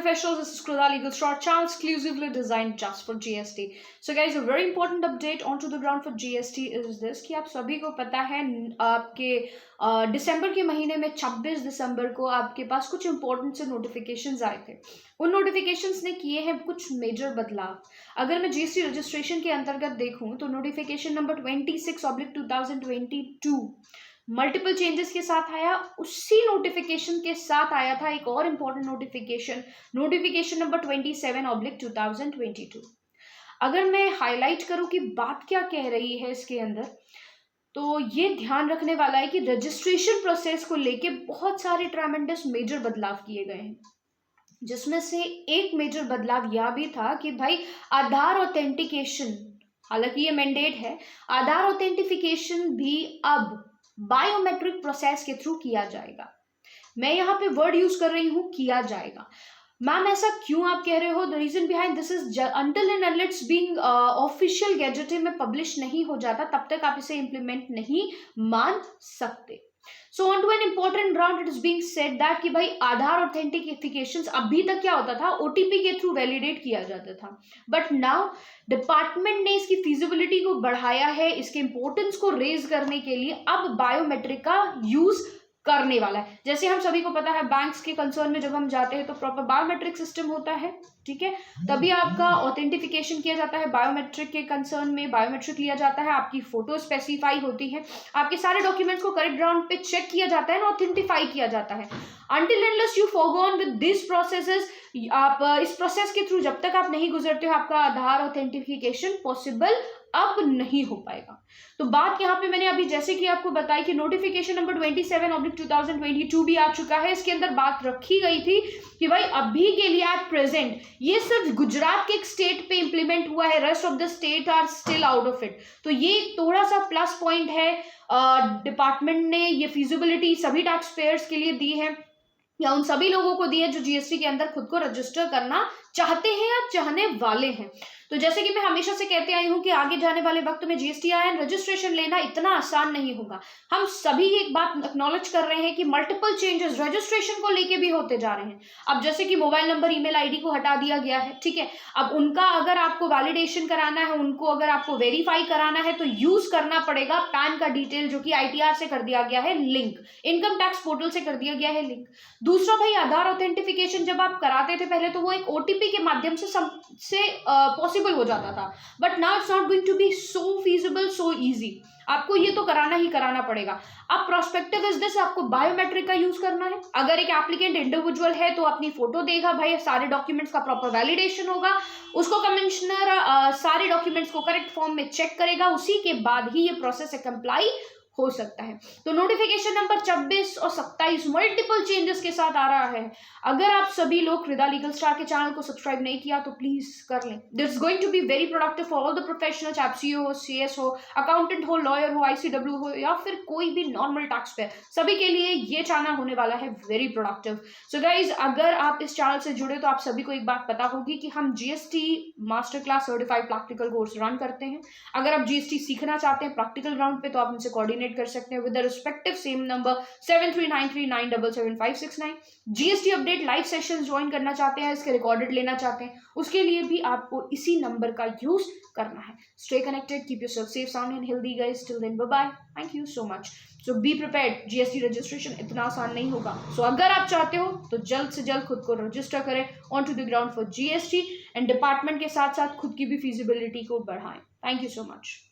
professionals, this is Krida Legal Short Channel exclusively designed just for GST. So guys, a very important update onto the ground for GST is this कि आप सभी को पता है आपके दिसंबर के महीने में 26 दिसंबर को आपके पास कुछ इंपॉर्टेंट से नोटिफिकेशंस आए थे। उन नोटिफिकेशंस ने किए हैं कुछ मेजर बदलाव। अगर मैं जीएसटी रजिस्ट्रेशन के अंतर्गत देखूं तो नोटिफिकेशन नंबर 26/2022 मल्टीपल चेंजेस के साथ आया। उसी नोटिफिकेशन के साथ आया था एक और इम्पॉर्टेंट नोटिफिकेशन नंबर 27/2022। अगर मैं हाईलाइट करूं कि बात क्या कह रही है इसके अंदर, तो ये ध्यान रखने वाला है कि रजिस्ट्रेशन प्रोसेस को लेके बहुत सारे ट्रेमेंडस मेजर बदलाव किए गए हैं, जिसमें से एक मेजर बदलाव यह भी था कि भाई आधार ऑथेंटिकेशन, हालांकि ये मैंडेट है, आधार ऑथेंटिफिकेशन भी अब बायोमेट्रिक प्रोसेस के थ्रू किया जाएगा। मैं यहाँ पे वर्ड यूज कर रही हूँ किया जाएगा। मैम ऐसा क्यों आप कह रहे हो? The reason behind this is until and unless being official gazetted में पब्लिश नहीं हो जाता तब तक आप इसे इम्प्लीमेंट नहीं मान सकते। So on to an important ground it is being said that कि भाई आधार ऑथेंटिफिकेशंस अभी तक क्या होता था, ओटीपी के थ्रू वैलिडेट किया जाता था, बट नाउ डिपार्टमेंट ने इसकी फिजिबिलिटी को बढ़ाया है, इसके इंपॉर्टेंस को रेज करने के लिए अब बायोमेट्रिक का यूज करने वाला है। जैसे हम सभी को पता है बैंक्स के कंसर्न में जब हम जाते हैं तो प्रॉपर बायोमेट्रिक सिस्टम होता है, ठीक है, तभी आपका ऑथेंटिफिकेशन किया जाता है। बायोमेट्रिक के कंसर्न में बायोमेट्रिक लिया जाता है, आपकी फोटो स्पेसिफाई होती है, आपके सारे डॉक्यूमेंट्स को करेक्ट ग्राउंड पे चेक किया जाता है और ऑथेंटिफाई किया जाता है। Until unless you forgone with these processes, आप इस प्रोसेस के थ्रू जब तक आप नहीं गुजरते हो आपका आधार ऑथेंटिफिकेशन पॉसिबल अब नहीं हो पाएगा। तो बात यहाँ पे मैंने अभी जैसे कि आपको बताई कि नोटिफिकेशन नंबर 27/2022 भी आ चुका है। इसके अंदर बात रखी गई थी कि भाई अभी के लिए एट प्रेजेंट ये सिर्फ गुजरात के एक स्टेट पे इंप्लीमेंट हुआ है, rest of the state are still out of it. तो ये थोड़ा सा प्लस पॉइंट है, डिपार्टमेंट ने ये फिजिबिलिटी सभी टैक्स पेयर्स के लिए दी है या उन सभी लोगों को दी है जो जीएसटी के अंदर खुद को रजिस्टर करना चाहते हैं या चाहने वाले हैं। तो जैसे कि मैं हमेशा से कहते आई हूं कि आगे जाने वाले वक्त में जीएसटीआईएन रजिस्ट्रेशन लेना इतना आसान नहीं होगा। हम सभी एक बात एक्नॉलेज कर रहे हैं कि मल्टीपल चेंजेस रजिस्ट्रेशन को लेके भी होते जा रहे हैं। अब जैसे कि मोबाइल नंबर, ईमेल आईडी को हटा दिया गया है, ठीक है, अब उनका अगर आपको वैलिडेशन कराना है, उनको अगर आपको वेरीफाई कराना है तो यूज करना पड़ेगा पैन का डिटेल, जो कि आईटीआर से कर दिया गया है लिंक, इनकम टैक्स पोर्टल से कर दिया गया है लिंक। दूसरा भाई आधार ऑथेंटिफिकेशन जब आप कराते थे पहले तो वो एक ओटीपी के माध्यम से पॉसिबल हो जाता था, but now it's not going to be so feasible, so easy. आपको ये तो कराना ही कराना पड़ेगा। अब प्रोस्पेक्टिव इज दिस, आपको बायोमेट्रिक का यूज करना है। अगर एक एप्लीकेंट इंडिविजुअल है तो अपनी फोटो देगा, भाई सारे डॉक्यूमेंट्स का प्रॉपर वैलिडेशन होगा, उसको कमिश्नर सारे डॉक्यूमेंट्स को करेक्ट फॉर्म में चेक करेगा, उसी के बाद ही ये प्रोसेस कंप्लाई हो सकता है। तो नोटिफिकेशन नंबर 26 और 27 मल्टीपल चेंजेस के साथ आ रहा है। अगर आप सभी लोग कृदा लीगल स्टार के चैनल को सब्सक्राइब नहीं किया तो प्लीज कर लें। This going to be very productive for all the professionals, आप सीओ हो, सीएस हो, अकाउंटेंट हो, लॉयर हो, आईसीडब्ल्यू हो या फिर कोई भी नॉर्मल टैक्स पेयर, सभी के लिए ये चैनल होने वाला है वेरी प्रोडक्टिव। सो गाइज, अगर आप इस चैनल से जुड़े तो आप सभी को एक बात पता होगी कि हम GST master class certified practical course run करते हैं। अगर आप जीएसटी सीखना चाहते हैं प्रैक्टिकल ग्राउंड पे तो आप उनसे कोऑर्डिनेट कर सकते हैं with the respective same number 7393977569। GST update live sessions join करना चाहते हैं, इसके रिकॉर्डेड लेना चाहते हैं, उसके लिए भी आपको इसी नंबर का यूज करना है। Stay connected, keep yourself safe, sound and healthy guys. Till then bye bye, thank you so much. So be prepared, GST registration इतना आसान नहीं होगा। सो अगर आप चाहते हो तो जल्द से जल्द खुद को रजिस्टर करें on to the ground for GST and department के साथ साथ खुद की भी फिजिबिलिटी को बढ़ाएं। Thank you so much.